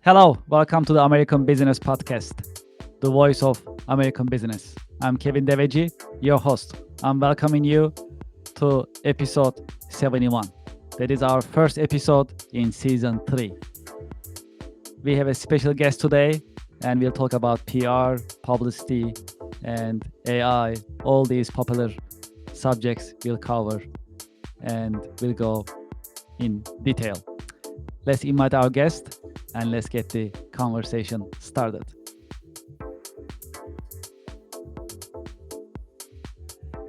Hello, welcome to the American Business Podcast, the voice of American business. I'm Kevin Devecioglu, your host. I'm welcoming you to episode 71. That is our first episode in season 3. We have a special guest today, and we'll talk about PR, publicity, and AI. All these popular subjects we'll cover, and we'll go in detail. Let's invite our guest and let's get the conversation started.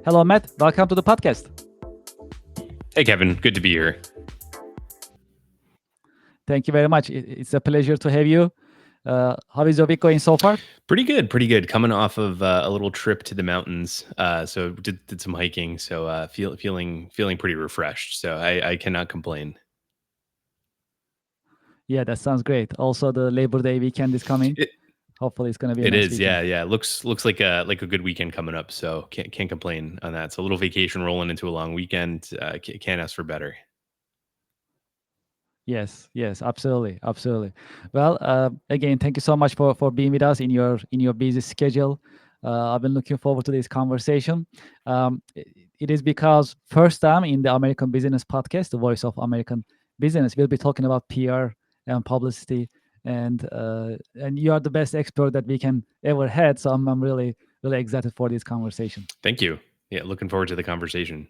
Hello, Matt. Welcome to the podcast. Hey, Kevin. Good to be here. Thank you very much. It's a pleasure to have you. How is your week going so far? Pretty good. Coming off of a little trip to the mountains. So did some hiking. So feeling pretty refreshed. So I cannot complain. Yeah, that sounds great. Also, the Labor Day weekend is coming. Hopefully, it's going to be a nice weekend. Yeah. Looks like a good weekend coming up. So can't complain on that. So a little vacation rolling into a long weekend. Can't ask for better. Yes, absolutely. Well, again, thank you so much for being with us in your busy schedule. I've been looking forward to this conversation. It is because first time in the American Business Podcast, the voice of American business, we'll be talking about PR and publicity, and you are the best expert that we can ever had. So I'm really excited for this conversation. Thank you. Yeah, looking forward to the conversation.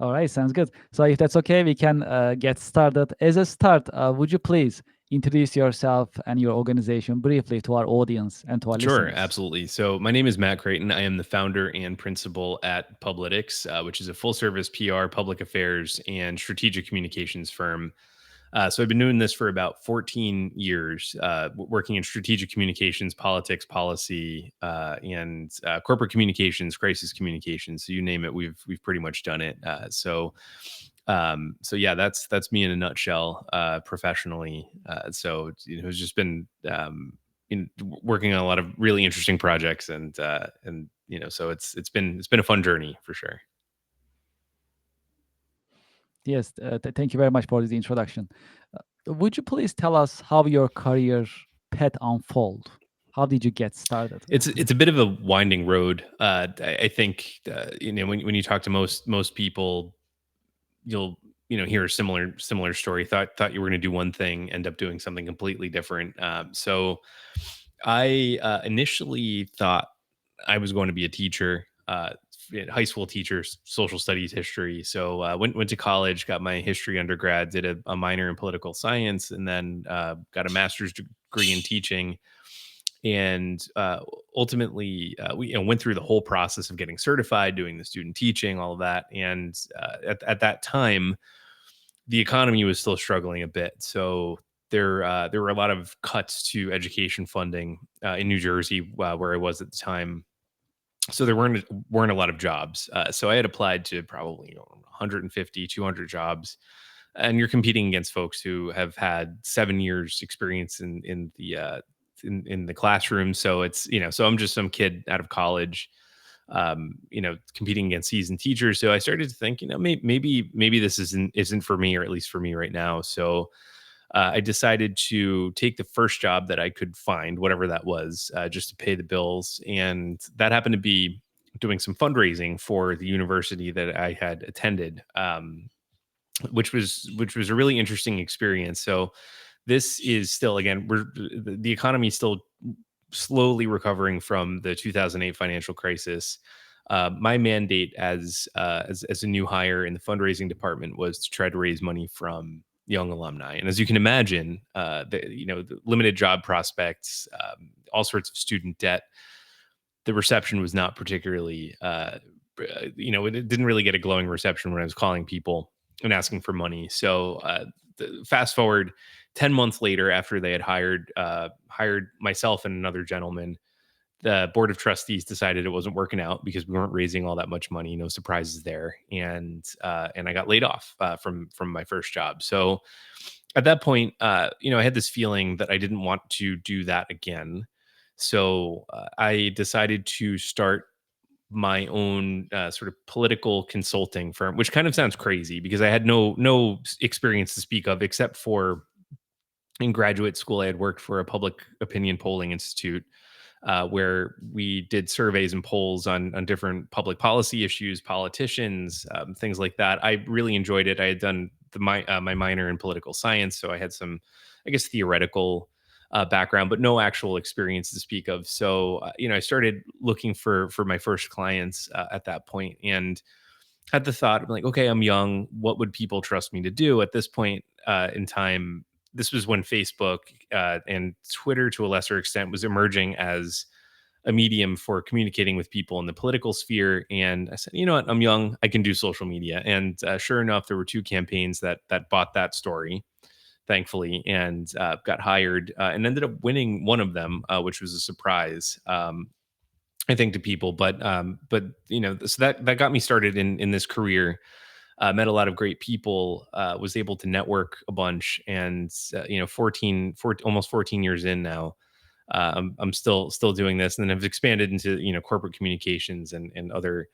All right, sounds good. So if that's okay, we can get started. As a start, would you please introduce yourself and your organization briefly to our audience and to our listeners? Sure, absolutely. So my name is Matt Creighton. I am the founder and principal at Publityx, which is a full-service PR, public affairs, and strategic communications firm. So I've been doing this for about 14 years, working in strategic communications, politics, policy, and corporate communications, crisis communications. So you name it, we've pretty much done it. So yeah, that's me in a nutshell, professionally. So it's just been working on a lot of really interesting projects, and so it's been a fun journey for sure. Yes, thank you very much for the introduction. Would you please tell us how your career path unfold? How did you get started? It's a bit of a winding road. I think when you talk to most people, you'll hear a similar story. Thought you were going to do one thing, end up doing something completely different. So I initially thought I was going to be a teacher, high school teacher, social studies, history. So went to college, got my history undergrad, did a minor in political science, and then got a master's degree in teaching. And ultimately, we went through the whole process of getting certified, doing the student teaching, all of that. And at that time, the economy was still struggling a bit. So there were a lot of cuts to education funding in New Jersey, where I was at the time. So there weren't a lot of jobs. So I had applied to probably 150, 200 jobs, and you're competing against folks who have had 7 years experience in the classroom. So it's so I'm just some kid out of college, competing against seasoned teachers. So I started to think, maybe this isn't for me, or at least for me right now. So I decided to take the first job that I could find, whatever that was, just to pay the bills. And that happened to be doing some fundraising for the university that I had attended, which was a really interesting experience. So this is still, again, the economy is still slowly recovering from the 2008 financial crisis. My mandate as a new hire in the fundraising department was to try to raise money from young alumni. And as you can imagine, the limited job prospects, all sorts of student debt, the reception was not particularly, it didn't really get a glowing reception when I was calling people and asking for money. So fast forward 10 months later, after they had hired myself and another gentleman, the board of trustees decided it wasn't working out because we weren't raising all that much money. No surprises there, and I got laid off from my first job. So at that point, I had this feeling that I didn't want to do that again. So I decided to start my own sort of political consulting firm, which kind of sounds crazy because I had no experience to speak of except for in graduate school, I had worked for a public opinion polling institute where we did surveys and polls on different public policy issues, politicians, things like that. I really enjoyed it. I had done my minor in political science, so I had some, I guess, theoretical background, but no actual experience to speak of. So I started looking for my first clients at that point, and had the thought like, okay, I'm young. What would people trust me to do at this point in time? This was when Facebook and Twitter, to a lesser extent, was emerging as a medium for communicating with people in the political sphere. And I said, you know what, I'm young, I can do social media. And sure enough, there were two campaigns that bought that story, thankfully, and got hired and ended up winning one of them, which was a surprise. I think to people, but so that got me started in this career. Met a lot of great people, was able to network a bunch, and 14, almost 14 years in now, I'm still doing this, and then I've expanded into corporate communications and other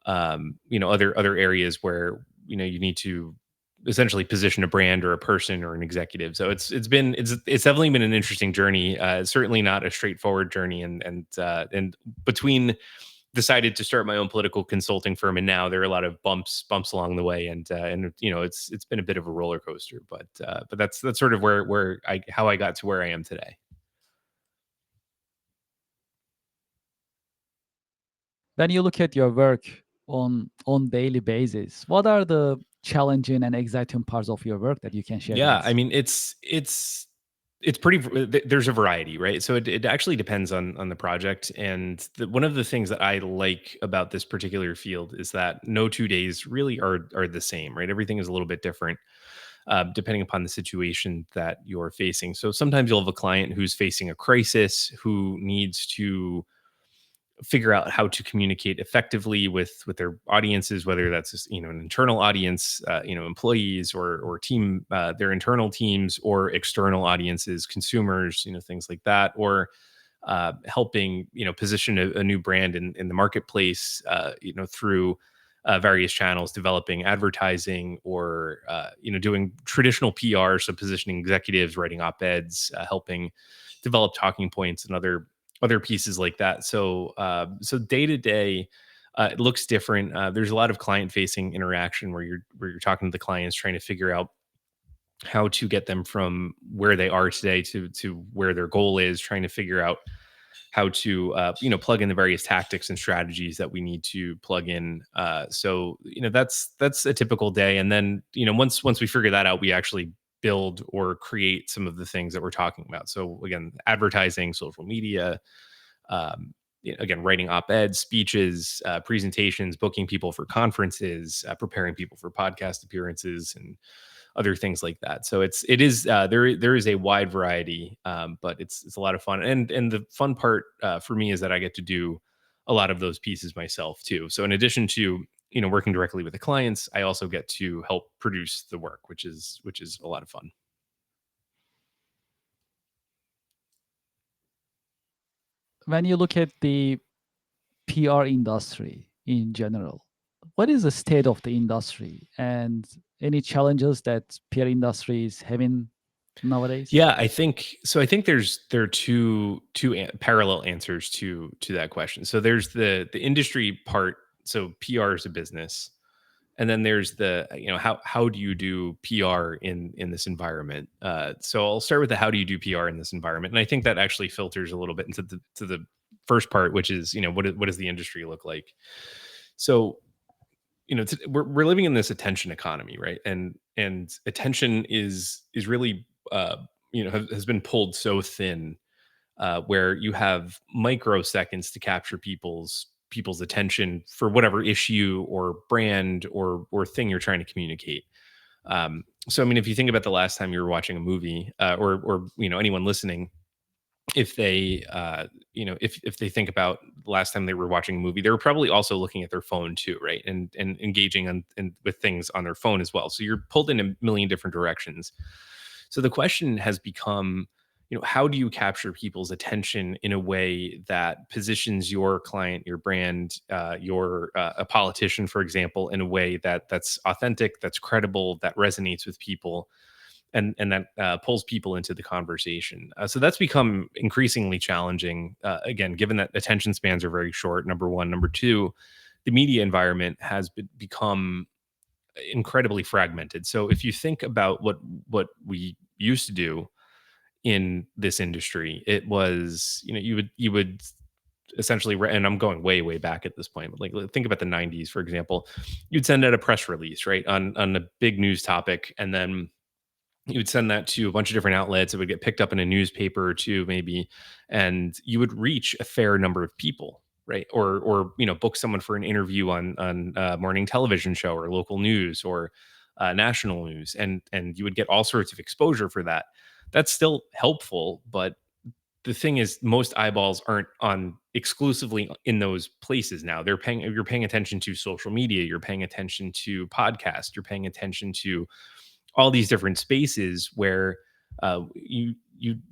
other areas where you need to essentially position a brand or a person or an executive. So it's definitely been an interesting journey. It's certainly not a straightforward journey, and between decided to start my own political consulting firm, and now there are a lot of bumps along the way, and it's been a bit of a roller coaster, but that's sort of where I how I got to where I am today. When you look at your work on daily basis, what are the challenging and exciting parts of your work that you can share with Yeah, I us? mean, it's pretty. There's a variety, right? So it actually depends on the project, and one of the things that I like about this particular field is that no 2 days really are the same, right? Everything is a little bit different depending upon the situation that you're facing. So sometimes you'll have a client who's facing a crisis, who needs to figure out how to communicate effectively with their audiences, whether that's just, an internal audience, employees or team, their internal teams, or external audiences, consumers, things like that, or helping position a new brand in the marketplace, through various channels, developing advertising, or doing traditional PR, so positioning executives, writing op-eds, helping develop talking points and other pieces like that. So day to day, it looks different. There's a lot of client facing interaction where you're talking to the clients, trying to figure out how to get them from where they are today to where their goal is, trying to figure out how to plug in the various tactics and strategies that we need to plug in. So that's a typical day, and then once we figure that out, we actually build or create some of the things that we're talking about. So again, advertising, social media, again, writing op-eds, speeches, presentations, booking people for conferences, preparing people for podcast appearances, and other things like that. So there is a wide variety, but it's a lot of fun. And the fun part for me is that I get to do a lot of those pieces myself too. So in addition to working directly with the clients, I also get to help produce the work, which is a lot of fun. When you look at the PR industry in general, what is the state of the industry and any challenges that PR industry is having nowadays? Yeah, I think so. I think there are two parallel answers to that question. So there's the industry part. So PR is a business, and then there's the how do you do PR in this environment. So I'll start with the how do you do PR in this environment, and I think that actually filters a little bit into the first part, which is what does the industry look like. So we're living in this attention economy, right? And attention is really has been pulled so thin, where you have microseconds to capture people's attention for whatever issue or brand or thing you're trying to communicate. So I mean, if you think about the last time you were watching a movie, or anyone listening, if they if they think about the last time they were watching a movie, they were probably also looking at their phone too, right? And engaging with things on their phone as well, so you're pulled in a million different directions. So the question has become, how do you capture people's attention in a way that positions your client, your brand, your a politician, for example, in a way that's authentic, that's credible, that resonates with people, and that pulls people into the conversation. So that's become increasingly challenging. Again, given that attention spans are very short. Number one, number two, the media environment has become incredibly fragmented. So if you think about what we used to do in this industry, it was, you would essentially, and I'm going way back at this point, but like think about the 90s, for example. You'd send out a press release, right, on a big news topic, and then you would send that to a bunch of different outlets. It would get picked up in a newspaper or two, maybe, and you would reach a fair number of people, right? Or book someone for an interview on a morning television show or local news or national news, and you would get all sorts of exposure for that. That's still helpful, but the thing is, most eyeballs aren't on exclusively in those places now. You're paying attention to social media, you're paying attention to podcasts, you're paying attention to all these different spaces where you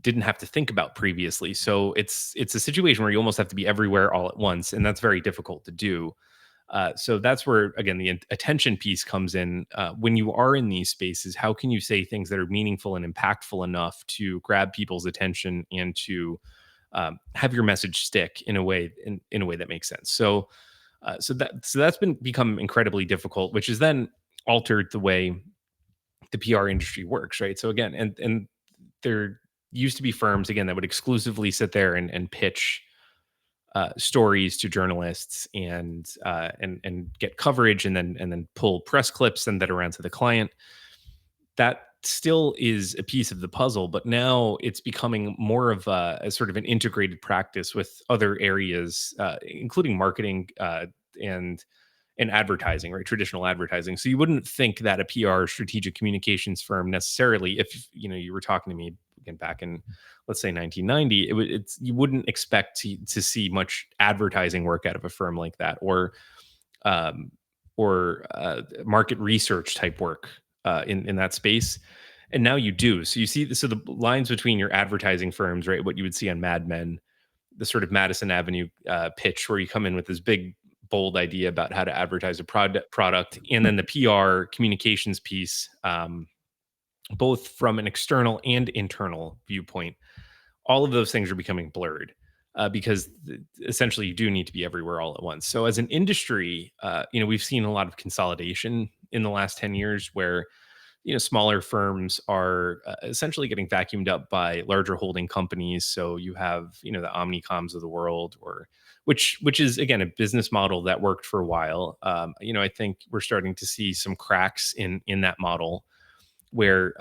didn't have to think about previously. So it's a situation where you almost have to be everywhere all at once, and that's very difficult to do. So that's where, again, the attention piece comes in. When you are in these spaces, how can you say things that are meaningful and impactful enough to grab people's attention and to have your message stick in a way that makes sense? So that's become incredibly difficult, which has then altered the way the PR industry works, right? So again, and there used to be firms, again, that would exclusively sit there and pitch stories to journalists and get coverage, and then pull press clips, send that around to the client. That still is a piece of the puzzle, but now it's becoming more of a sort of an integrated practice with other areas, including marketing and and advertising, right? Traditional advertising. So you wouldn't think that a PR strategic communications firm necessarily, if you were talking to me again back in, let's say, 1990, you wouldn't expect to see much advertising work out of a firm like that, um, or market research type work in that space. And now you do. So you see, so the lines between your advertising firms, right? What you would see on Mad Men, the sort of Madison Avenue pitch, where you come in with this big, bold idea about how to advertise a product, and then the PR communications piece, both from an external and internal viewpoint. All of those things are becoming blurred because essentially you do need to be everywhere all at once. So as an industry, we've seen a lot of consolidation in the last 10 years where smaller firms are essentially getting vacuumed up by larger holding companies. So you have the Omnicoms of the world, or which is, again, a business model that worked for a while. I think we're starting to see some cracks in that model where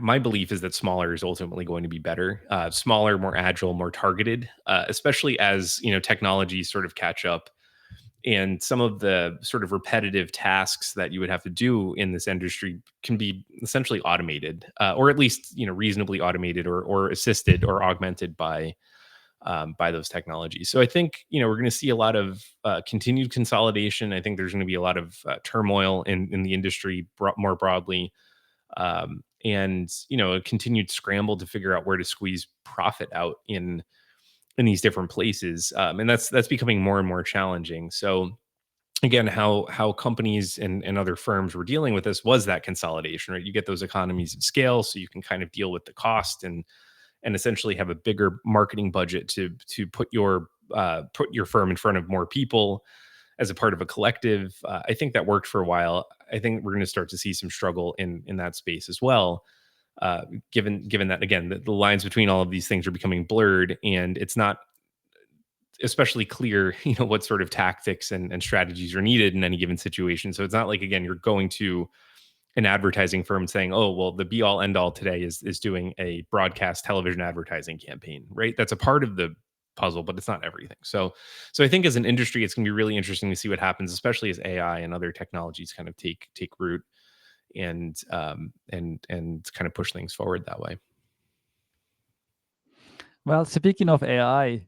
my belief is that smaller is ultimately going to be better, smaller, more agile, more targeted, especially as technologies sort of catch up, and some of the sort of repetitive tasks that you would have to do in this industry can be essentially automated, or at least reasonably automated, or assisted or augmented by those technologies. So I think we're going to see a lot of continued consolidation. I think there's going to be a lot of turmoil in the industry more broadly, and a continued scramble to figure out where to squeeze profit out in these different places, and that's becoming more and more challenging. So again, how companies and other firms were dealing with this was that consolidation, right? You get those economies of scale, so you can kind of deal with the cost and essentially have a bigger marketing budget to put your firm in front of more people as a part of a collective. I think that worked for a while. I think we're going to start to see some struggle in that space as well, given that, again, the lines between all of these things are becoming blurred, and it's not especially clear what sort of tactics and strategies are needed in any given situation. So it's not like, again, you're going to an advertising firm saying, oh, well, the be all end all today is doing a broadcast television advertising campaign, right? That's a part of the puzzle, but it's not everything. So I think as an industry, it's going to be really interesting to see what happens, especially as AI and other technologies kind of take root and kind of push things forward that way. Well, speaking of AI,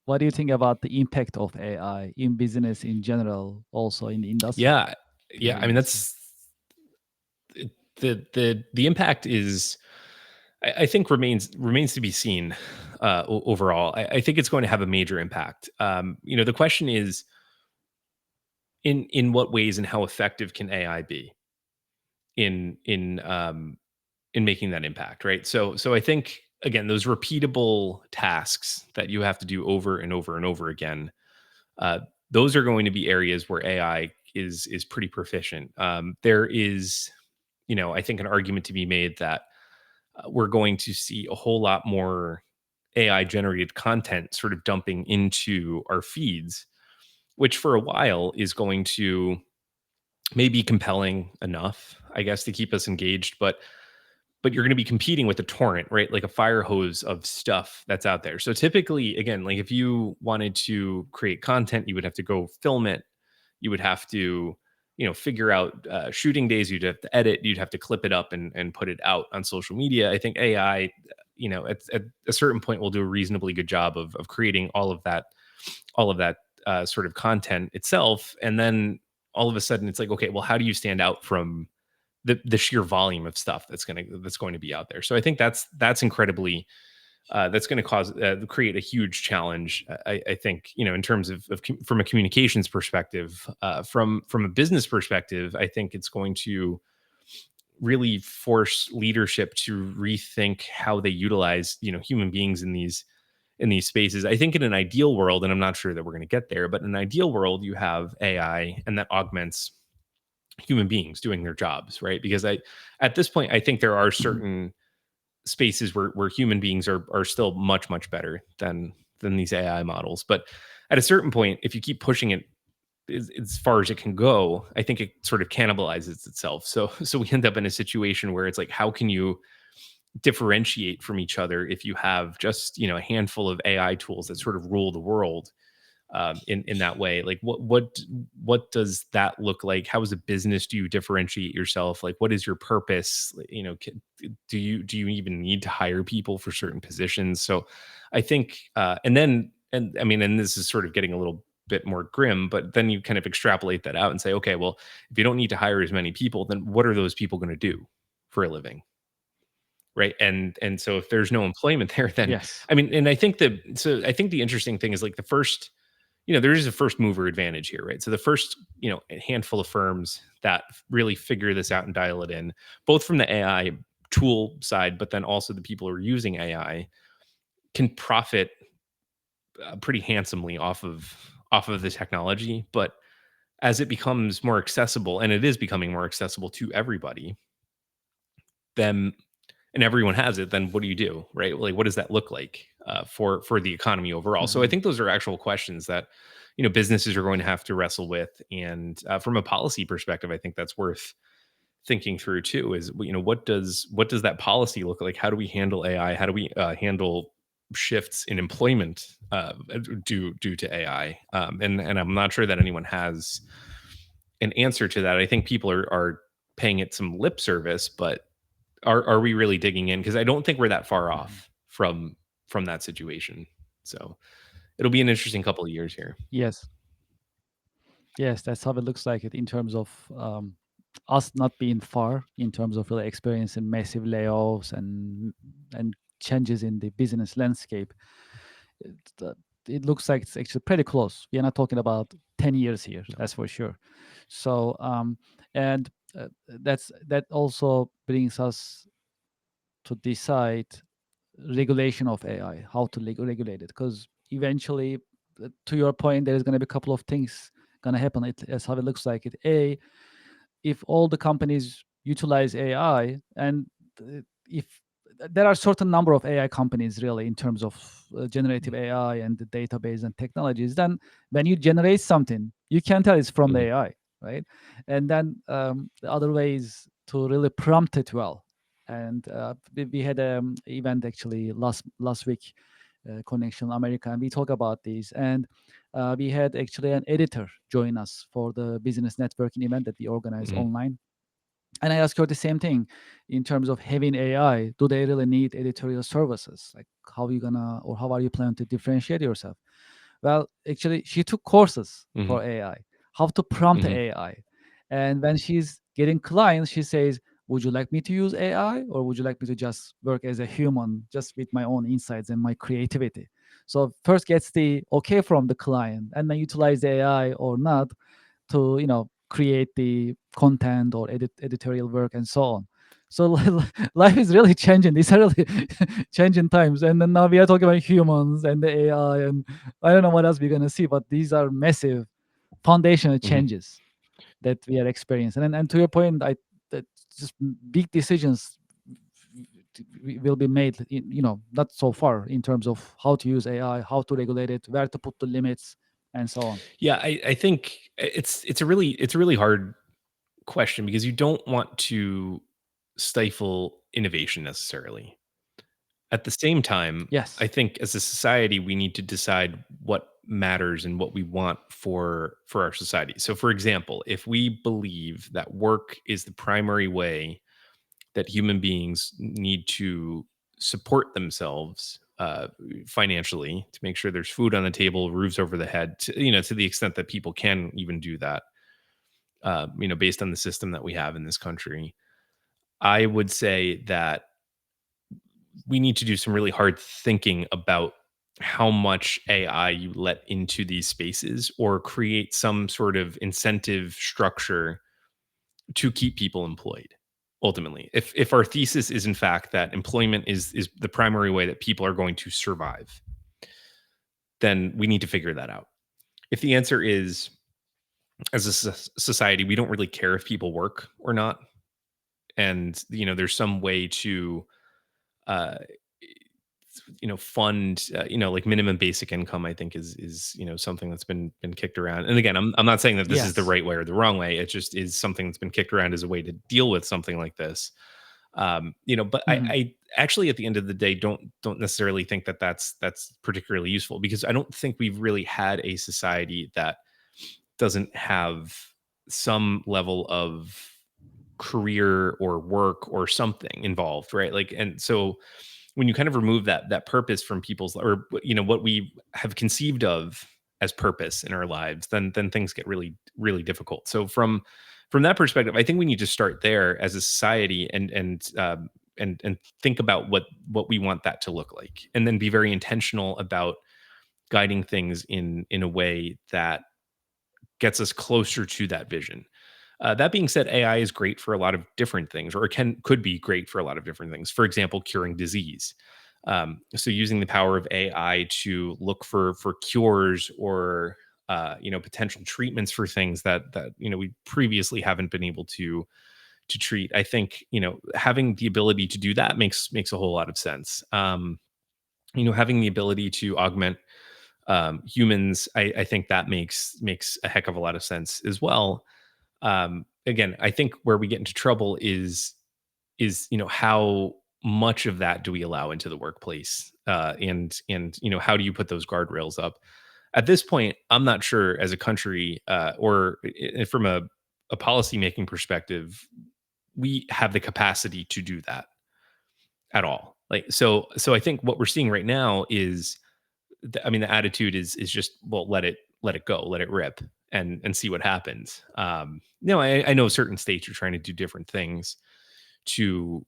what do you think about the impact of AI in business in general, also in the industry? Yeah. I mean, that's the impact is, I think, remains to be seen. Overall, I think it's going to have a major impact. The question is, in what ways and how effective can AI be? in making that impact, right? So I think again, those repeatable tasks that you have to do over and over and over again, uh, those are going to be areas where AI is pretty proficient. There is, I think an argument to be made that we're going to see a whole lot more AI generated content sort of dumping into our feeds, which for a while is going to maybe compelling enough, I guess, to keep us engaged, but you're going to be competing with a torrent, right? Like a fire hose of stuff that's out there. So typically, again, like if you wanted to create content, you would have to go film it. You would have to, figure out shooting days. You'd have to edit. You'd have to clip it up and put it out on social media. I think AI, at a certain point, will do a reasonably good job of creating all of that sort of content itself. And then all of a sudden, it's like, okay, well, how do you stand out from the sheer volume of stuff that's going to be out there? So I think that's incredibly that's going to cause create a huge challenge. I think in terms of from a communications perspective, from a business perspective, I think it's going to really force leadership to rethink how they utilize human beings in these spaces. I think in an ideal world, and I'm not sure that we're going to get there, but in an ideal world, you have AI and that augments human beings doing their jobs, right? Because at this point, I think there are Mhm. certain spaces where human beings are still much better than these AI models. But at a certain point, if you keep pushing it as far as it can go, I think it sort of cannibalizes itself. So we end up in a situation where it's like, how can you differentiate from each other if you have just a handful of AI tools that sort of rule the world in that way? Like what does that look like? How as a business do you differentiate yourself? Like what is your purpose? Do you even need to hire people for certain positions? So I think and I mean, and this is sort of getting a little bit more grim, but then you kind of extrapolate that out and say, okay, well, if you don't need to hire as many people, then what are those people going to do for a living? Right. And so if there's no employment there, then Yes. I mean, and I think the interesting thing is like the first, there is a first mover advantage here, right? So the first, a handful of firms that really figure this out and dial it in, both from the AI tool side, but then also the people who are using AI can profit pretty handsomely off of the technology. But as it becomes more accessible, and it is becoming more accessible to everybody, then and everyone has it, then what do you do, right? Like, what does that look like for the economy overall? So I Mhm. think those are actual questions that businesses are going to have to wrestle with, and from a policy perspective, I think that's worth thinking through too. Is what does that policy look like? How do we handle AI? How do we handle shifts in employment due to AI? And I'm not sure that anyone has an answer to that. I think people are paying it some lip service, but are we really digging in? Because I don't think we're that far Mhm. off from that situation. So it'll be an interesting couple of years here. Yes. Yes, that's how it looks like it in terms of us not being far in terms of really experiencing massive layoffs and changes in the business landscape. It, uh, it looks like it's actually pretty close. We are not talking about 10 years here, No. that's for sure. So and that also brings us to decide regulation of AI, how to regulate it, because eventually, to your point, there is going to be a couple of things going to happen. As how it looks like it. If all the companies utilize AI, and if there are certain number of AI companies really in terms of generative AI and the database and technologies, then when you generate something, you can tell it's from the Mhm. AI, right? And then the other way is to really prompt it well. And we had an event actually last week, Connection America, and we talk about these. And we had actually an editor join us for the business networking event that we organized Mhm. online. And I asked her the same thing in terms of having AI. Do they really need editorial services? Like, how are you gonna, or how are you planning to differentiate yourself? Well, actually, she took courses Mhm. for AI, how to prompt Mhm. AI. And when she's getting clients, she says, would you like me to use AI, or would you like me to just work as a human, just with my own insights and my creativity? So first gets the okay from the client and then utilize the AI or not to, create the content or editorial work and so on. So life is really changing. These are really changing times. And then now we are talking about humans and the AI, and I don't know what else we're gonna see, but these are massive foundational changes that we are experiencing. And to your point, that just big decisions will be made, not so far in terms of how to use AI, how to regulate it, where to put the limits, and so on. Yeah, I think it's a really hard question because you don't want to stifle innovation necessarily. At the same time, I Yes. think as a society we need to decide what matters and what we want for our society. So for example, if we believe that work is the primary way that human beings need to support themselves financially to make sure there's food on the table, roofs over the head, to the extent that people can even do that, based on the system that we have in this country. I would say that we need to do some really hard thinking about how much AI you let into these spaces or create some sort of incentive structure to keep people employed. Ultimately, if our thesis is in fact that employment is the primary way that people are going to survive, then we need to figure that out. If the answer is, as a society, we don't really care if people work or not, and there's some way to uh, fund, like minimum basic income, I think is something that's been kicked around. And again, I'm not saying that this is the Yes. right way or the wrong way. It just is something that's been kicked around as a way to deal with something like this. But Mhm. I actually, at the end of the day, don't necessarily think that that's particularly useful, because I don't think we've really had a society that doesn't have some level of career or work or something involved, right? Like, and so when you kind of remove that purpose from people's, or what we have conceived of as purpose in our lives, then things get really really difficult. So from that perspective, I think we need to start there as a society, and think about what we want that to look like, and then be very intentional about guiding things in a way that gets us closer to that vision. That being said, AI is great for a lot of different things, or could be great for a lot of different things. For example, curing disease. So using the power of AI to look for cures, or potential treatments for things that we previously haven't been able to treat. I think having the ability to do that makes a whole lot of sense. Having the ability to augment humans, I think that makes a heck of a lot of sense as well. Again, I think where we get into trouble is how much of that do we allow into the workplace, and how do you put those guardrails up? At this point, I'm not sure as a country, or from a policy making perspective, we have the capacity to do that at all. Like, so I think what we're seeing right now is, I mean, the attitude is just, well, let it go, let it rip, and see what happens. I know certain states are trying to do different things to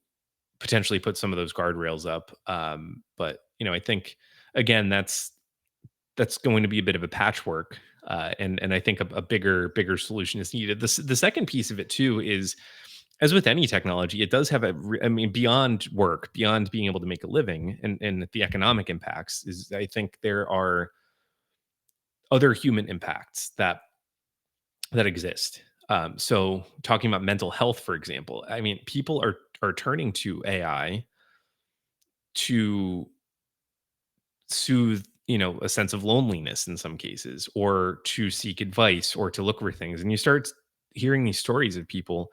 potentially put some of those guardrails up. But I think, again, that's going to be a bit of a patchwork, and I think a bigger solution is needed. The second piece of it too is, as with any technology, it does have I mean, beyond work, beyond being able to make a living, and the economic impacts, is I think there are other human impacts that exist. So talking about mental health, for example, I mean, people are turning to AI to soothe, a sense of loneliness in some cases, or to seek advice, or to look for things. And you start hearing these stories of people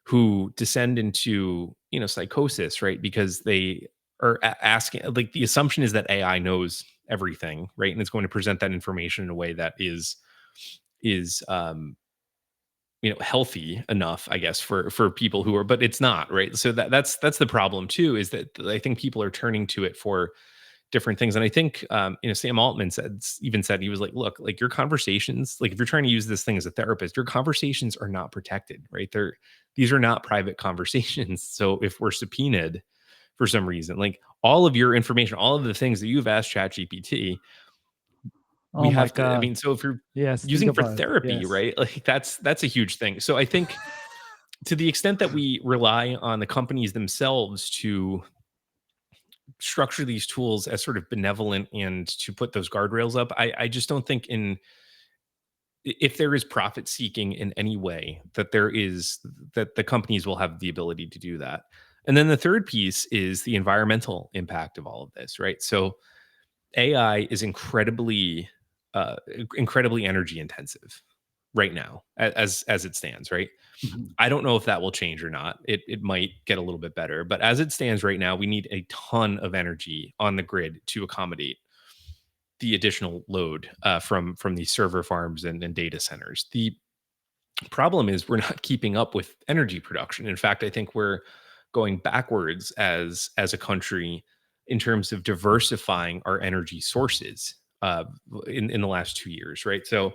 who descend into, psychosis, right? Because they are asking, like, the assumption is that AI knows everything, right? And it's going to present that information in a way that is healthy enough, I guess, for people who are, but it's not, right? So that's the problem too, is that I think people are turning to it for different things. And I think, Sam Altman said, he was like, look, like, your conversations, like, if you're trying to use this thing as a therapist, your conversations are not protected, right? These are not private conversations. So if we're subpoenaed for some reason, like, all of your information, all of the things that you've asked ChatGPT, Oh my I God. mean, so if you're Yes, think using for about it. therapy, Yes. right? Like that's a huge thing. So I think to the extent that we rely on the companies themselves to structure these tools as sort of benevolent and to put those guardrails up, I just don't think if there is profit seeking in any way that the companies will have the ability to do that. And then the third piece is the environmental impact of all of this, right? So AI is incredibly energy intensive right now as it stands, right? Mhm. I don't know if that will change or not. It might get a little bit better, but as it stands right now, we need a ton of energy on the grid to accommodate the additional load from these server farms and data centers. The problem is we're not keeping up with energy production. In fact, I think we're going backwards as a country in terms of diversifying our energy sources in the last 2 years, right? So,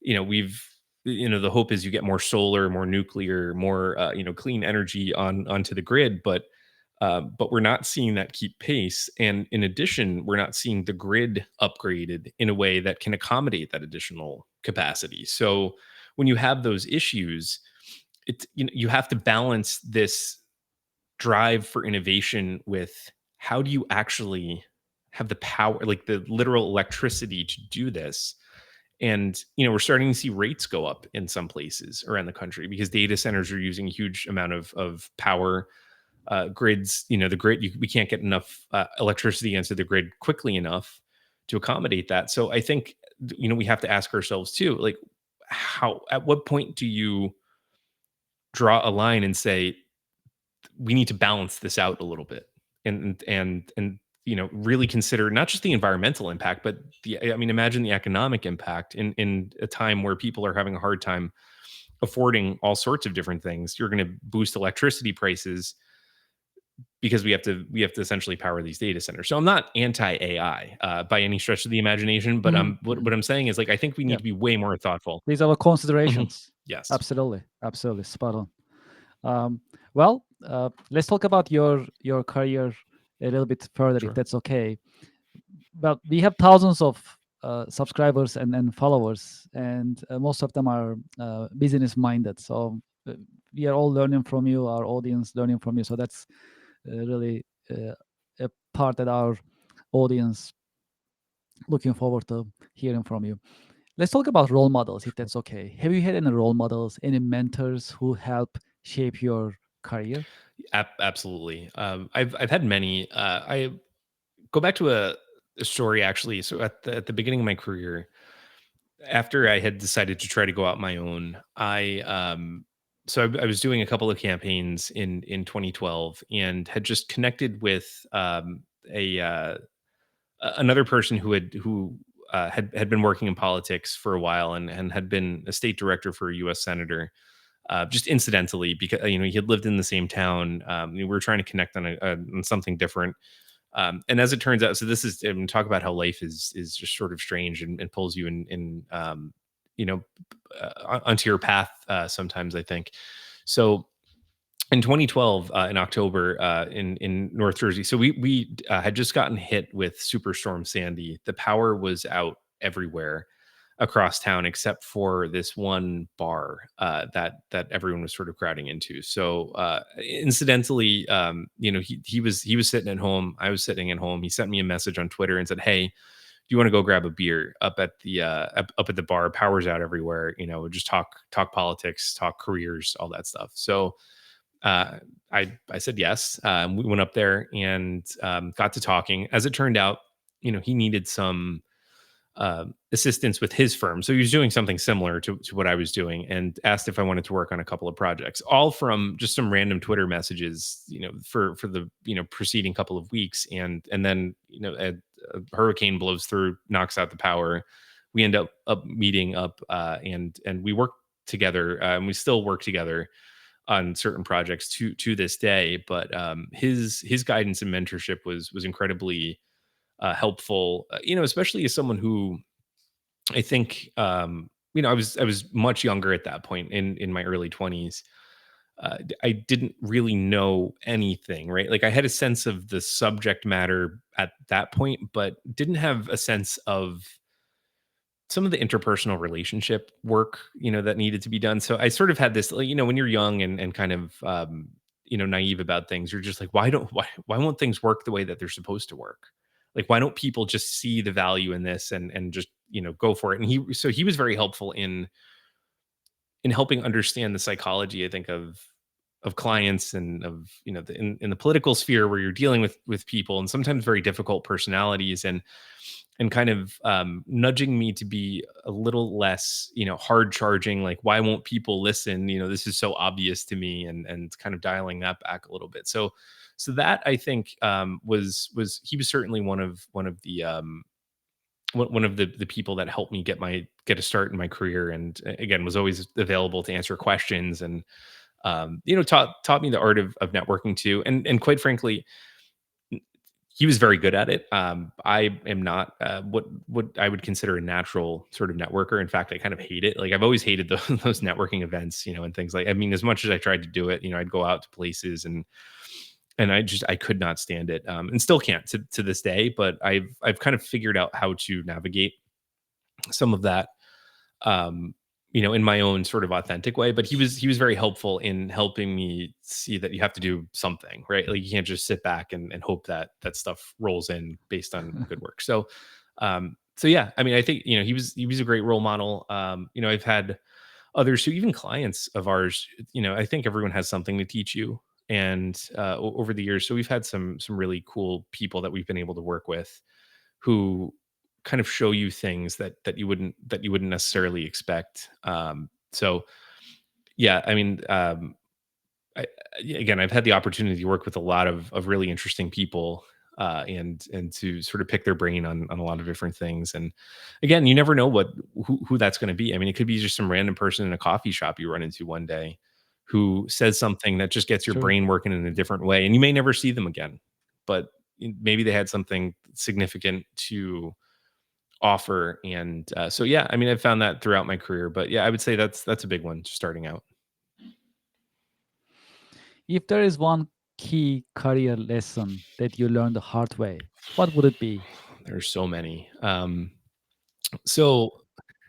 we've the hope is you get more solar, more nuclear, more clean energy onto the grid, but we're not seeing that keep pace. And in addition, we're not seeing the grid upgraded in a way that can accommodate that additional capacity. So when you have those issues, you have to balance this drive for innovation with how do you actually have the power, like the literal electricity to do this. And we're starting to see rates go up in some places around the country because data centers are using a huge amount of power. Grids, the grid, we can't get enough electricity into the grid quickly enough to accommodate that. So I think we have to ask ourselves too, like, how at what point do you draw a line and say we need to balance this out a little bit, and really consider not just the environmental impact, but imagine the economic impact in a time where people are having a hard time affording all sorts of different things. You're going to boost electricity prices because we have to essentially power these data centers. So I'm not anti AI by any stretch of the imagination, but Mhm, what mhm. I'm saying is, like, I think we need Yeah, to be way more thoughtful. these are the Mhm. considerations. Yes, Absolutely, absolutely, spot on. Well, let's talk about your career a little bit further, if sure. that's okay. Well, we have thousands of subscribers and followers, and most of them are business minded. So we are all learning from you, our audience learning from you. So that's really a part that our audience looking forward to hearing from you. Let's talk about role models, if Sure. that's okay. Have you had any role models, any mentors who help shape your career? Absolutely. I've had many. I go back to a story actually. So at the beginning of my career, after I had decided to try to go out my own, I was doing a couple of campaigns in 2012 and had just connected with another person who had been working in politics for a while and had been a state director for a U.S. senator, just incidentally, because he had lived in the same town. We were trying to connect on something different. And as it turns out, so this is, talk about how life is just sort of strange and pulls you in you know onto your path sometimes, I think. So in 2012, in October, in North Jersey, so we had just gotten hit with Superstorm Sandy. The power was out everywhere across town except for this one bar that everyone was sort of crowding into. So incidentally, he was sitting at home. I was sitting at home. He sent me a message on Twitter and said, "Hey, do you want to go grab a beer up at the bar? Power's out everywhere. Just talk politics, talk careers, all that stuff." So uh, I said yes. We went up there and got to talking. As it turned out, he needed some assistance with his firm. So he was doing something similar to what I was doing and asked if I wanted to work on a couple of projects, all from just some random Twitter messages, for the, preceding couple of weeks. And then, a hurricane blows through, knocks out the power. We end up meeting up and we work together and we still work together on certain projects to this day. But his guidance and mentorship was incredibly helpful, especially as someone who I think, I was much younger at that point in my early 20s. I didn't really know anything, right? Like I had a sense of the subject matter at that point, but didn't have a sense of some of the interpersonal relationship work, that needed to be done. So I sort of had this, like, when you're young and kind of, naive about things, you're just like, why won't things work the way that they're supposed to work? Like, why don't people just see the value in this and just, go for it? And he was very helpful in helping understand the psychology, I think, of clients and of, in the political sphere where you're dealing with people and sometimes very difficult personalities, and kind of nudging me to be a little less, hard charging, like, why won't people listen? This is so obvious to me, and kind of dialing that back a little bit. So that, I think, was he was certainly one of the one of the people that helped me get a start in my career, and again, was always available to answer questions, and taught me the art of networking too. And quite frankly, he was very good at it. I am not what I would consider a natural sort of networker. In fact, I kind of hate it. Like, I've always hated those networking events, and things like. I mean, as much as I tried to do it, I'd go out to places, and I could not stand it, and still can't to this day. But I've kind of figured out how to navigate some of that, um, in my own sort of authentic way. But he was very helpful in helping me see that you have to do something, right? Like, you can't just sit back and hope that that stuff rolls in based on good work. So yeah, I mean, I think, he was a great role model. I've had others who, even clients of ours, I think everyone has something to teach you. And over the years, so we've had some really cool people that we've been able to work with, who kind of show you things that you wouldn't necessarily expect. So yeah, I mean, I, again, I've had the opportunity to work with a lot of really interesting people, and to sort of pick their brain on a lot of different things. And again, you never know who that's going to be. I mean, it could be just some random person in a coffee shop you run into one day, who says something that just gets your True. brain working in a different way, and you may never see them again, but maybe they had something significant to offer. And so yeah, I mean, I've found that throughout my career. But yeah, I would say that's a big one starting out. If there is one key career lesson that you learned the hard way, what would it be? There's so many. So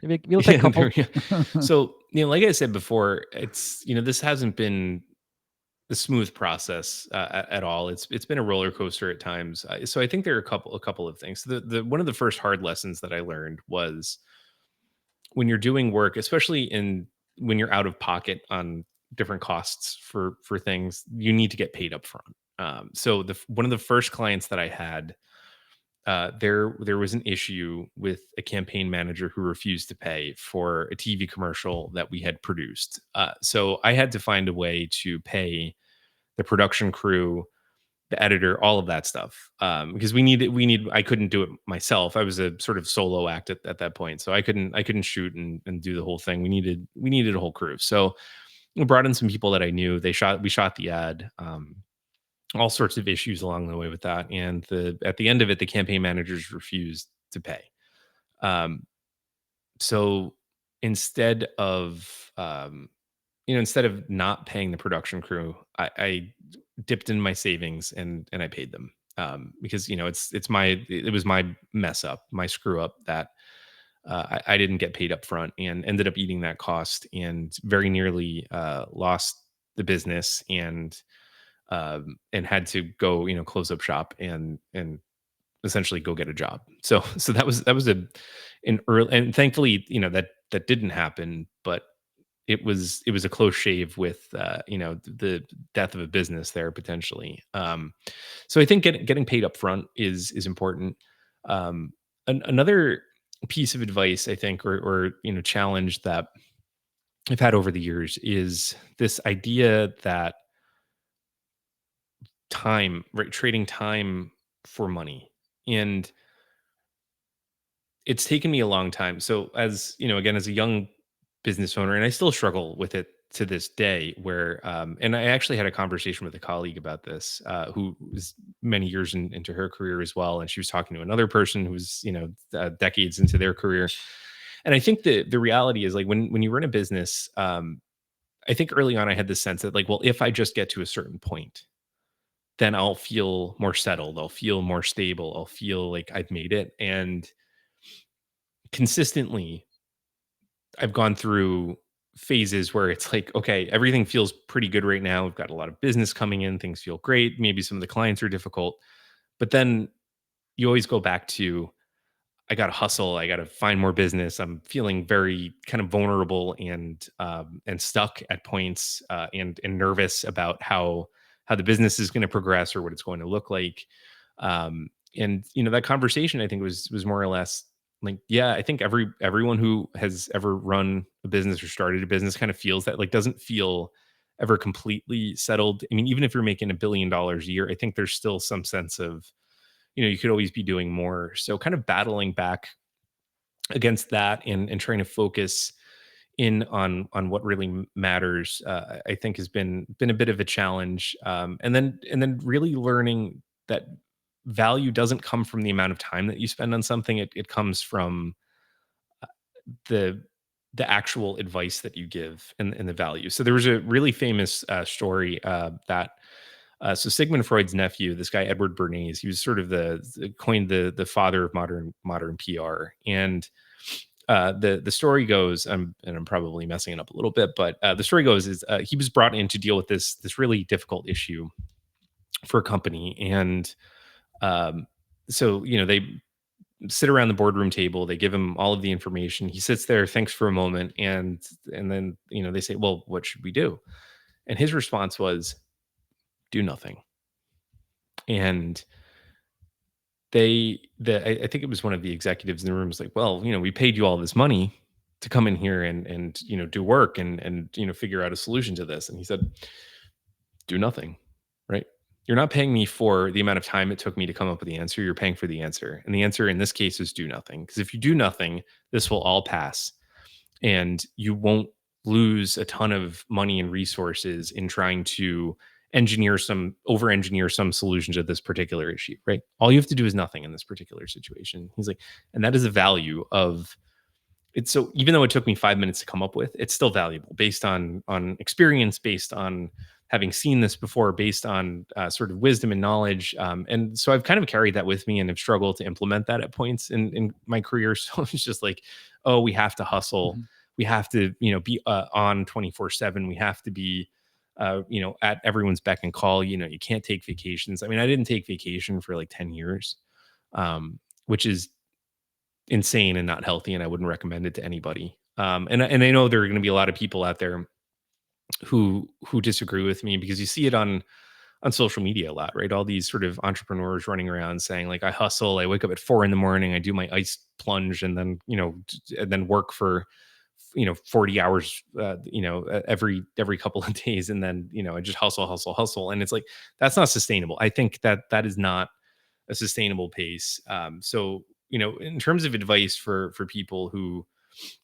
We'll take a yeah, couple. yeah. So, like I said before, it's, this hasn't been a smooth process at all. It's been a roller coaster at times. So I think there are a couple of things. The one of the first hard lessons that I learned was, when you're doing work, especially when you're out of pocket on different costs for things, you need to get paid up front. So one of the first clients that I had, there was an issue with a campaign manager who refused to pay for a TV commercial that we had produced. So I had to find a way to pay the production crew, the editor, all of that stuff, because I couldn't do it myself. I was a sort of solo act at that point, so I couldn't shoot and do the whole thing. We needed a whole crew. So we brought in some people that I knew. We shot the ad. All sorts of issues along the way with that, and at the end of it, the campaign managers refused to pay. Um, so instead of instead of not paying the production crew, I dipped in my savings and I paid them, because it was my mess up, my screw up, that I didn't get paid up front, and ended up eating that cost, and very nearly lost the business, and had to go, close up shop, and essentially go get a job. So that was an early, and thankfully, that didn't happen. But it was a close shave with the death of a business there, potentially. So I think getting paid up front is important. Another piece of advice, I think, or challenge that I've had over the years, is this idea that time, right? Trading time for money. And it's taken me a long time. So, as again, as a young business owner, and I still struggle with it to this day, where and I actually had a conversation with a colleague about this, who was many years into her career as well, and she was talking to another person who was, decades into their career. And I think the reality is, like, when you run a business, I think early on I had this sense that, like, well, if I just get to a certain point, then I'll feel more settled. I'll feel more stable. I'll feel like I've made it. And consistently, I've gone through phases where it's like, okay, everything feels pretty good right now. We've got a lot of business coming in, things feel great. Maybe some of the clients are difficult, but then you always go back to, I got to hustle. I got to find more business. I'm feeling very kind of vulnerable and stuck at points, and nervous about how the business is going to progress or what it's going to look like. And that conversation, I think, was more or less like, yeah, I think everyone who has ever run a business or started a business kind of feels that, like, doesn't feel ever completely settled. I mean, even if you're making $1 billion a year, I think there's still some sense of, you could always be doing more. So kind of battling back against that and trying to focus in on what really matters, I think has been a bit of a challenge. And then really learning that value doesn't come from the amount of time that you spend on something. It comes from the actual advice that you give and the value. So there was a really famous story that so Sigmund Freud's nephew, this guy Edward Bernays, he was sort of coined the father of modern PR. And the story goes, and I'm probably messing it up a little bit, but the story goes is he was brought in to deal with this really difficult issue for a company. And um, so they sit around the boardroom table, they give him all of the information, he sits there, thinks for a moment, and then they say, well, what should we do? And his response was, do nothing. And I think it was one of the executives in the room was like, well, we paid you all this money to come in here and do work and figure out a solution to this. And he said, do nothing. Right? You're not paying me for the amount of time it took me to come up with the answer. You're paying for the answer. And the answer in this case is do nothing. Because if you do nothing, this will all pass and you won't lose a ton of money and resources in trying to over engineer some solution to this particular issue, right? All you have to do is nothing in this particular situation. He's like, and that is the value of it. So even though it took me 5 minutes to come up with, it's still valuable based on experience, based on having seen this before, based on sort of wisdom and knowledge. And so I've kind of carried that with me and have struggled to implement that at points in my career. So it's just like, oh, we have to hustle. Mhm. We have to, be on 24/7. We have to be, at everyone's beck and call. You can't take vacations. I mean, I didn't take vacation for like 10 years, which is insane and not healthy, and I wouldn't recommend it to anybody. And I know there are going to be a lot of people out there who disagree with me because you see it on social media a lot, right? All these sort of entrepreneurs running around saying like, I hustle, I wake up at 4 a.m, I do my ice plunge, and then and then work for 40 hours every couple of days, and then I just hustle, and it's like, that's not sustainable. I think that is not a sustainable pace. So in terms of advice for people who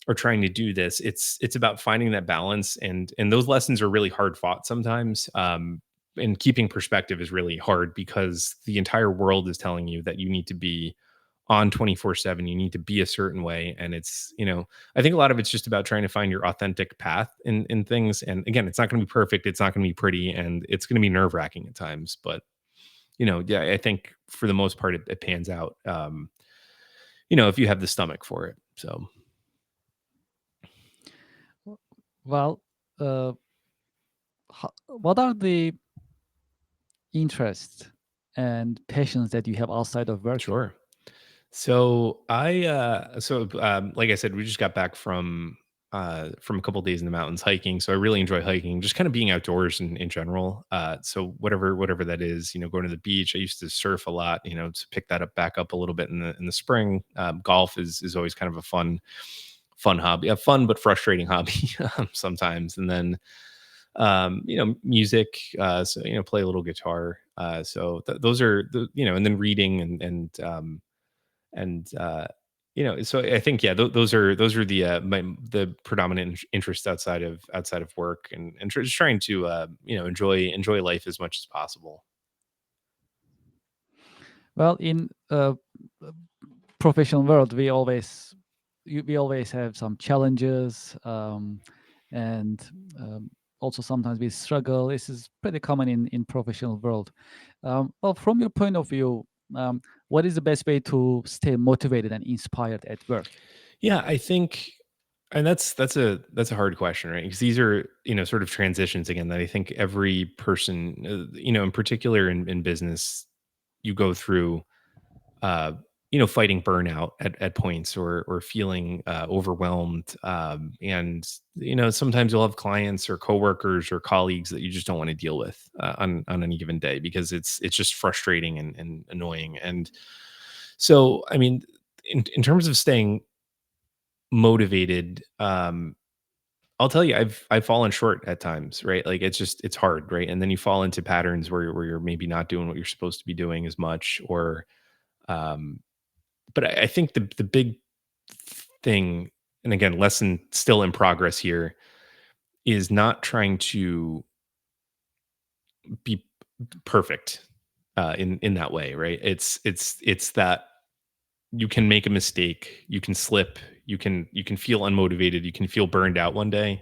are trying to do this, it's about finding that balance, and those lessons are really hard fought sometimes. And keeping perspective is really hard because the entire world is telling you that you need to be on 24/7, you need to be a certain way. And it's I think a lot of it's just about trying to find your authentic path in things. And again, it's not going to be perfect, it's not going to be pretty, and it's going to be nerve-wracking at times, but yeah, I think for the most part it pans out, if you have the stomach for it. So Well, uh, what are the interests and passions that you have outside of working? sure. So like I said, we just got back from a couple days in the mountains hiking. So I really enjoy hiking, just kind of being outdoors in general. So whatever that is, going to the beach. I used to surf a lot, to pick that up back up a little bit in the spring. Golf is always kind of a fun hobby, a fun but frustrating hobby sometimes. And then music, so play a little guitar. So those are and then reading and so I think, yeah, those are the predominant interests outside of work, and just trying to enjoy life as much as possible. Well, in professional world, we always have some challenges, and also sometimes we struggle. This is pretty common in professional world. Well, from your point of view, what is the best way to stay motivated and inspired at work? Yeah, I think, and that's a hard question, right? Because these are, sort of transitions again that I think every person, in particular in business, you go through, uh, fighting burnout at points, or feeling overwhelmed, and sometimes you'll have clients or coworkers or colleagues that you just don't want to deal with on any given day, because it's just frustrating and annoying. And so, I mean, in terms of staying motivated, I'll tell you, I've fallen short at times, right? Like, it's hard, right? And then you fall into patterns where you're maybe not doing what you're supposed to be doing as much, or um but I think the big thing, and again, lesson still in progress here, is not trying to be perfect in that way, right? It's that you can make a mistake, you can slip, you can feel unmotivated, you can feel burned out one day,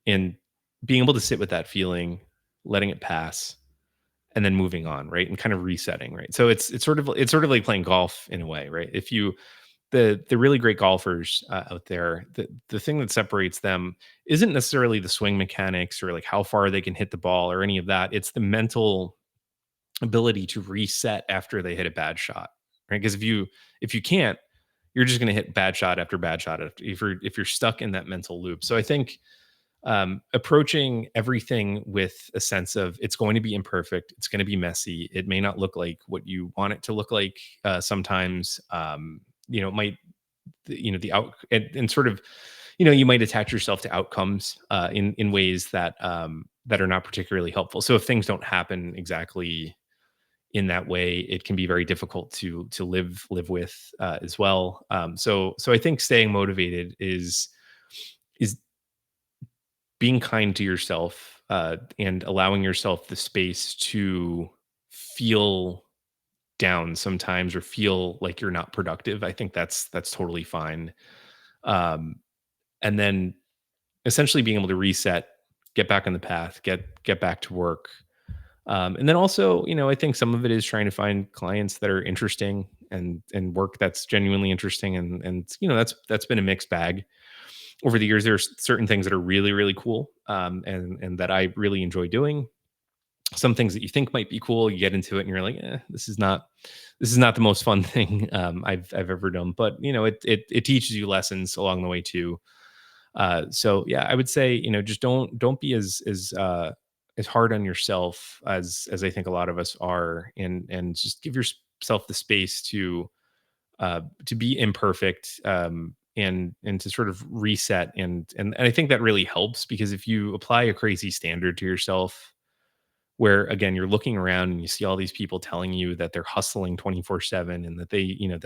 and being able to sit with that feeling, letting it pass, and then moving on, right? And kind of resetting, right? So it's sort of like playing golf in a way, right? If you the really great golfers out there, the thing that separates them isn't necessarily the swing mechanics, or like how far they can hit the ball, or any of that. It's the mental ability to reset after they hit a bad shot, right? Because if you can't, you're just going to hit bad shot after bad shot if you're stuck in that mental loop. So I think approaching everything with a sense of, it's going to be imperfect, it's going to be messy, it may not look like what you want it to look like sometimes. It might, the out, and sort of, you might attach yourself to outcomes in ways that are not particularly helpful. So if things don't happen exactly in that way, it can be very difficult to live with as well. So I think staying motivated is being kind to yourself, and allowing yourself the space to feel down sometimes, or feel like you're not productive. I think that's totally fine. Um, and then essentially being able to reset, get back on the path, get back to work. And then also, I think some of it is trying to find clients that are interesting, and work that's genuinely interesting. And that's been a mixed bag over the years. There's certain things that are really, really cool, and that I really enjoy doing. Some things that you think might be cool, you get into it and you're like, this is not the most fun thing I've ever done. But it teaches you lessons along the way too. So yeah, I would say, just don't be as hard on yourself as I think a lot of us are, and just give yourself the space to be imperfect, and to sort of reset. And I think that really helps, because if you apply a crazy standard to yourself, where again you're looking around and you see all these people telling you that they're hustling 24/7, and that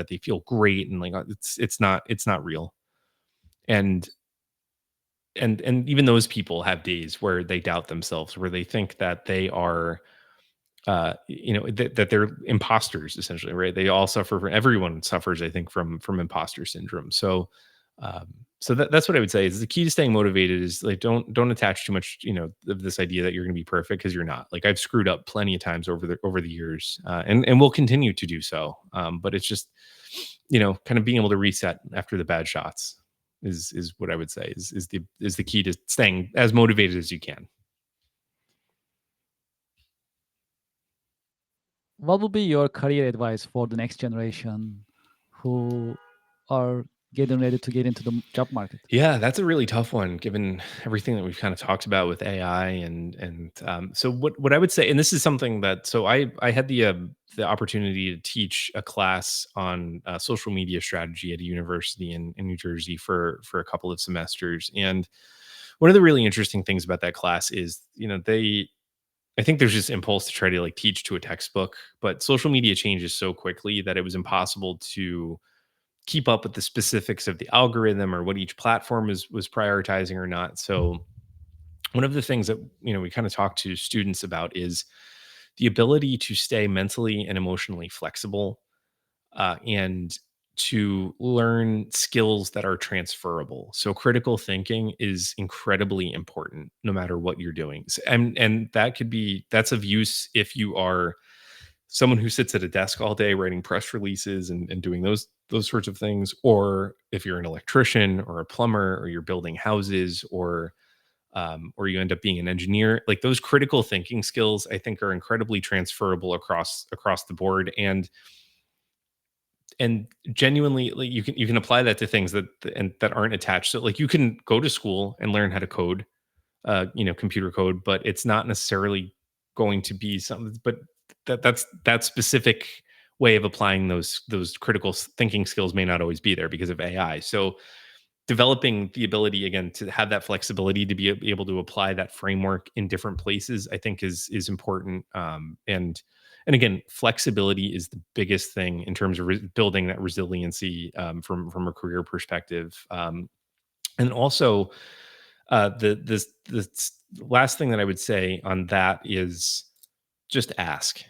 they feel great, and like, it's not real. And and and even those people have days where they doubt themselves, where they think that they are, that they're imposters, essentially, right? They all suffer from Everyone suffers, I think, from imposter syndrome. So that's what I would say is the key to staying motivated, is like, don't attach too much, of this idea that you're going to be perfect, because you're not. Like, I've screwed up plenty of times over the years, and will continue to do so. But it's just, kind of being able to reset after the bad shots is what I would say is the key to staying as motivated as you can. What would be your career advice for the next generation who are getting ready to get into the job market? Yeah, that's a really tough one, given everything that we've kind of talked about with AI. So what I would say, and this is something that, so I had the opportunity to teach a class on social media strategy at a university in New Jersey for a couple of semesters. And one of the really interesting things about that class is, I think there's this impulse to try to like teach to a textbook, but social media changes so quickly that it was impossible to keep up with the specifics of the algorithm, or what each platform was prioritizing or not. So one of the things that, we kind of talk to students about is the ability to stay mentally and emotionally flexible, and to learn skills that are transferable. So critical thinking is incredibly important no matter what you're doing. And that's of use if you are someone who sits at a desk all day writing press releases and doing those sorts of things, or if you're an electrician or a plumber, or you're building houses, or you end up being an engineer, like those critical thinking skills, I think, are incredibly transferable across the board. And genuinely, like, you can apply that to things that aren't attached. So like you can go to school and learn how to code, computer code, but it's not necessarily going to be something. But that's that specific way of applying those critical thinking skills may not always be there because of AI. So developing the ability again to have that flexibility to be able to apply that framework in different places, I think is important. And again, flexibility is the biggest thing in terms of building that resiliency, from a career perspective. And also, the last thing that I would say on that is just ask,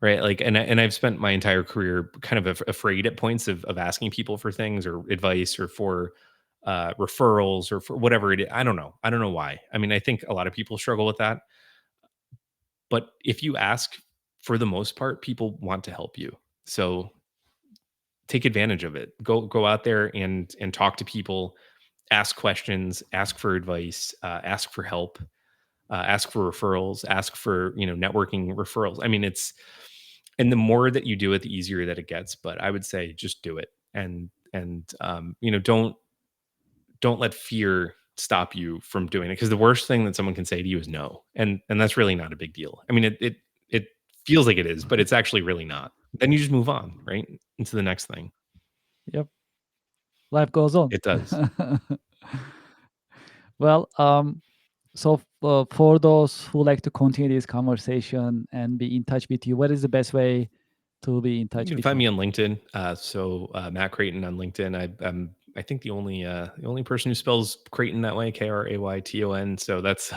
right? Like, and I've spent my entire career kind of afraid at points of asking people for things or advice or for referrals or for whatever it is. I don't know why. I mean, I think a lot of people struggle with that. But if you ask, for the most part, people want to help you. So take advantage of it. Go out there and talk to people, ask questions, ask for advice, ask for help, ask for referrals, ask for networking referrals. I mean, and the more that you do it, the easier that it gets. But I would say just do it, and don't let fear stop you from doing it, because the worst thing that someone can say to you is no, and that's really not a big deal. I mean, it feels like it is, but it's actually really not. Then you just move on, right, into the next thing. Yep. Life goes on. It does. Well, so for those who like to continue this conversation and be in touch with you, what is the best way to be in touch You can with find you? me on LinkedIn. Matt Creighton on LinkedIn. I'm I think the only person who spells Creighton that way, Krayton. So that's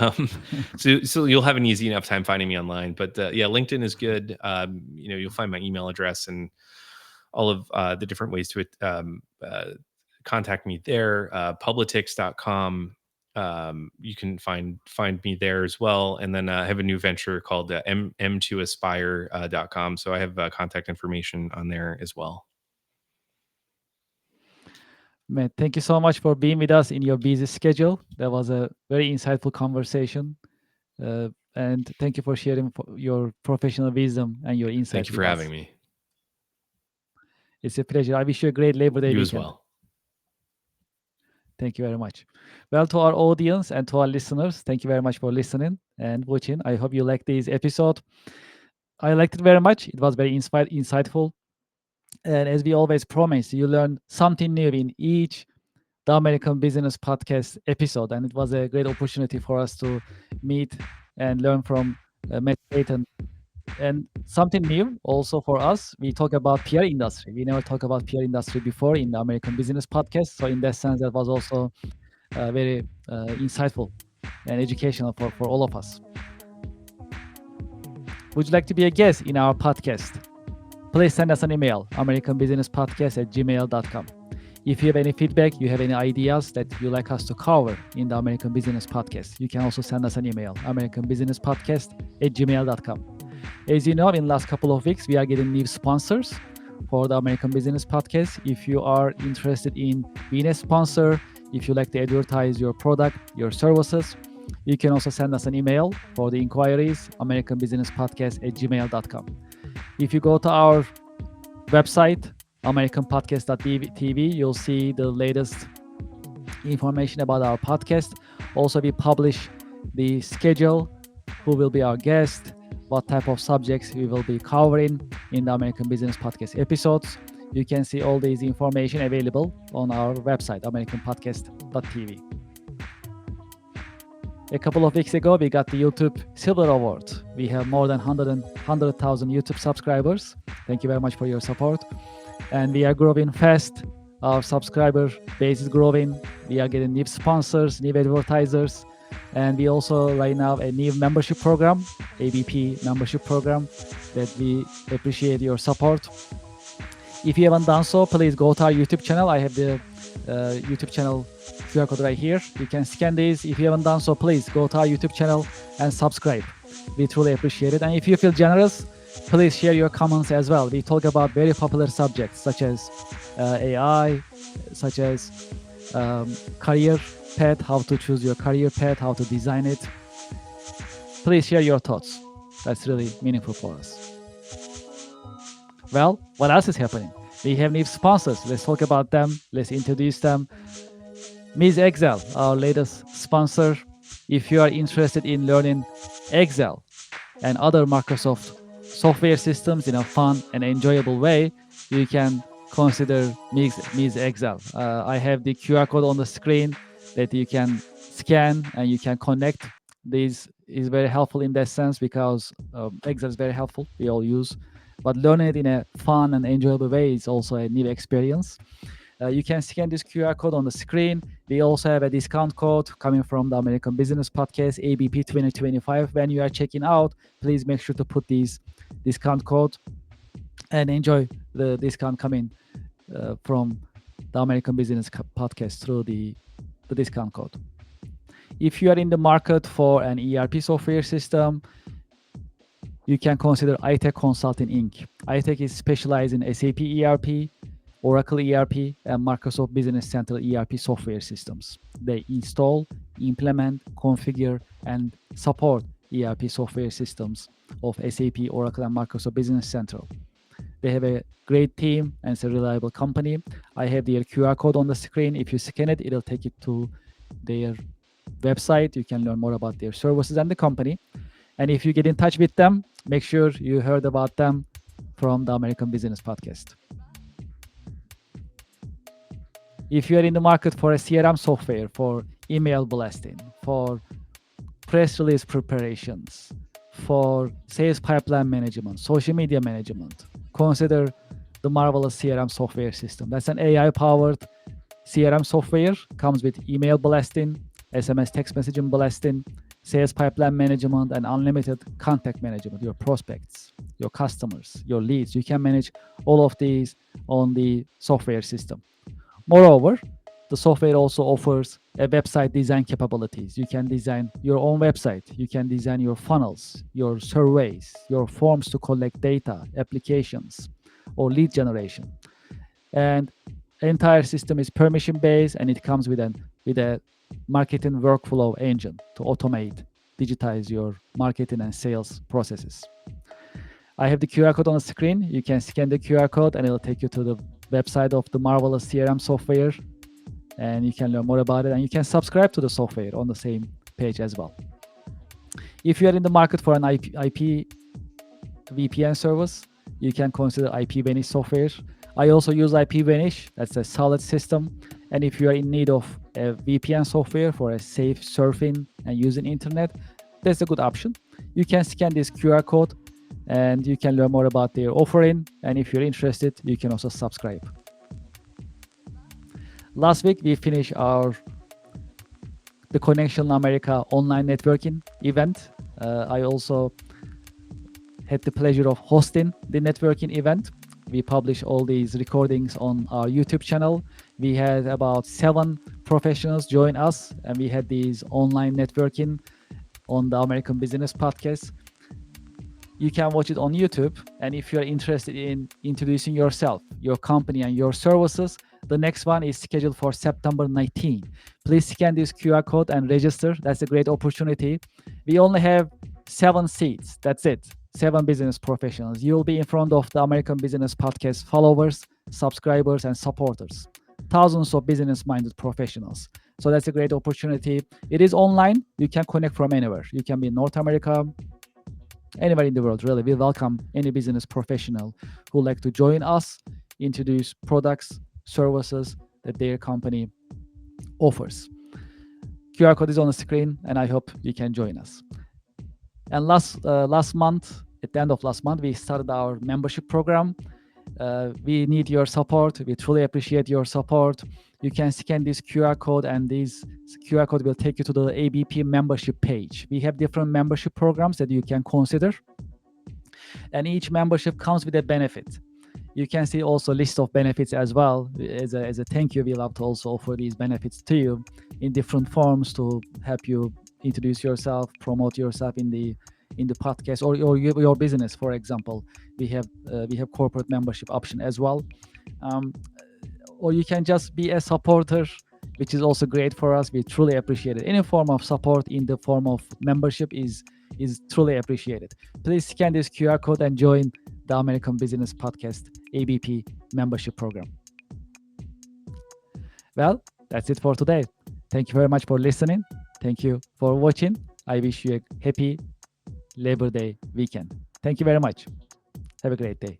so you'll have an easy enough time finding me online. But yeah, LinkedIn is good. You'll find my email address and all of the different ways to contact me there. Publitix.com. You can find me there as well. And then I have a new venture called m2aspire.com. So I have contact information on there as well. Man, thank you so much for being with us in your busy schedule. That was a very insightful conversation. And thank you for sharing your professional wisdom and your insights Thank you with for us. having me. It's a pleasure. I wish you a great Labor Day You weekend. as well. Thank you very much. Well, to our audience and to our listeners, thank you very much for listening and watching. I hope you liked this episode. I liked it very much. It was very insightful. And as we always promise, you learn something new in each The American Business Podcast episode. And it was a great opportunity for us to meet and learn from Matt Creighton. And something new also for us, we talk about PR industry. We never talked about PR industry before in the American Business Podcast. So in that sense, that was also very insightful and educational for all of us. Would you like to be a guest in our podcast? Please send us an email, americanbusinesspodcast@gmail.com. If you have any feedback, you have any ideas that you like us to cover in the American Business Podcast, you can also send us an email, americanbusinesspodcast@gmail.com. As you know, in the last couple of weeks, we are getting new sponsors for the American Business Podcast. If you are interested in being a sponsor, if you like to advertise your product, your services, you can also send us an email for the inquiries, americanbusinesspodcast@gmail.com. If you go to our website, americanpodcast.tv, you'll see the latest information about our podcast. Also, we publish the schedule, who will be our guest, what type of subjects we will be covering in the American Business Podcast episodes. You can see all these information available on our website, americanpodcast.tv. A couple of weeks ago, we got the YouTube Silver Award. We have more than 100,000 YouTube subscribers. Thank you very much for your support. And we are growing fast. Our subscriber base is growing. We are getting new sponsors, new advertisers. And we also right now a new membership program, ABP membership program, that we appreciate your support. If you haven't done so, please go to our YouTube channel. I have the YouTube channel QR code right here. You can scan these. If you haven't done so, please go to our YouTube channel and subscribe. We truly appreciate it. And if you feel generous, Please share your comments as well. We talk about very popular subjects such as AI, such as career path, how to choose your career path, how to design it. Please share your thoughts. That's really meaningful for us. Well, what else is happening? We have new sponsors. Let's talk about them. Let's introduce them. Ms. Excel, our latest sponsor. If you are interested in learning Excel and other Microsoft software systems in a fun and enjoyable way, you can consider Ms. Excel. I have the QR code on the screen that you can scan and you can connect. This is very helpful in that sense because Excel is very helpful. We all use, but learning it in a fun and enjoyable way is also a new experience. You can scan this QR code on the screen. We also have a discount code coming from the American Business Podcast, ABP 2025. When you are checking out, please make sure to put this discount code and enjoy the discount coming from the American Business Podcast through the discount code. If you are in the market for an ERP software system, you can consider iTech Consulting Inc. iTech is specialized in SAP ERP, Oracle ERP, and Microsoft Business Central ERP software systems. They install, implement, configure, and support ERP software systems of SAP, Oracle, and Microsoft Business Central. They have a great team and it's a reliable company. I have their QR code on the screen. If you scan it, it'll take you to their website. You can learn more about their services and the company. And if you get in touch with them, make sure you heard about them from the American Business Podcast. If you are in the market for a CRM software, for email blasting, for press release preparations, for sales pipeline management, social media management, consider the Marvelous CRM software system. That's an AI-powered CRM software, comes with email blasting, SMS text messaging blasting, sales pipeline management, and unlimited contact management, your prospects, your customers, your leads. You can manage all of these on the software system. Moreover, the software also offers a website design capabilities. You can design your own website. You can design your funnels, your surveys, your forms to collect data, applications, or lead generation. And the entire system is permission-based, and it comes with a marketing workflow engine to automate, digitize your marketing and sales processes. I have the QR code on the screen. You can scan the QR code, and it'll take you to the website of the Marvelous CRM software, and you can learn more about it, and you can subscribe to the software on the same page as well. If you are in the market for an IP VPN service, you can consider IPVANISH software. I also use IPVANISH. That's a solid system. And if you are in need of a VPN software for a safe surfing and using internet, that's a good option. You can scan this QR code and you can learn more about their offering. And if you're interested, you can also subscribe. Last week, we finished the Connectional America online networking event. I also had the pleasure of hosting the networking event. We publish all these recordings on our YouTube channel. We had about 7 professionals join us, and we had these online networking on the American Business Podcast. You can watch it on YouTube. And if you're interested in introducing yourself, your company, and your services, the next one is scheduled for September 19. Please scan this QR code and register. That's a great opportunity. We only have 7 seats. That's it. 7 business professionals. You'll be in front of the American Business Podcast followers, subscribers, and supporters. Thousands of business-minded professionals. So that's a great opportunity. It is online. You can connect from anywhere. You can be in North America, anywhere in the world, really. We welcome any business professional who would like to join us, introduce products, services that their company offers. QR code is on the screen, and I hope you can join us. And last month, at the end of last month, we started our membership program. We need your support. We truly appreciate your support. You can scan this QR code, and this QR code will take you to the ABP membership page. We have different membership programs that you can consider, and each membership comes with a benefit. You can see also a list of benefits as well. As a thank you, we love to also offer these benefits to you in different forms to help you introduce yourself, promote yourself in the in the podcast or your business, for example, we have corporate membership option as well. Or you can just be a supporter, which is also great for us. We truly appreciate it. Any form of support in the form of membership is truly appreciated. Please scan this QR code and join the American Business Podcast ABP membership program. Well, that's it for today. Thank you very much for listening. Thank you for watching. I wish you a happy Labor Day weekend. Thank you very much. Have a great day.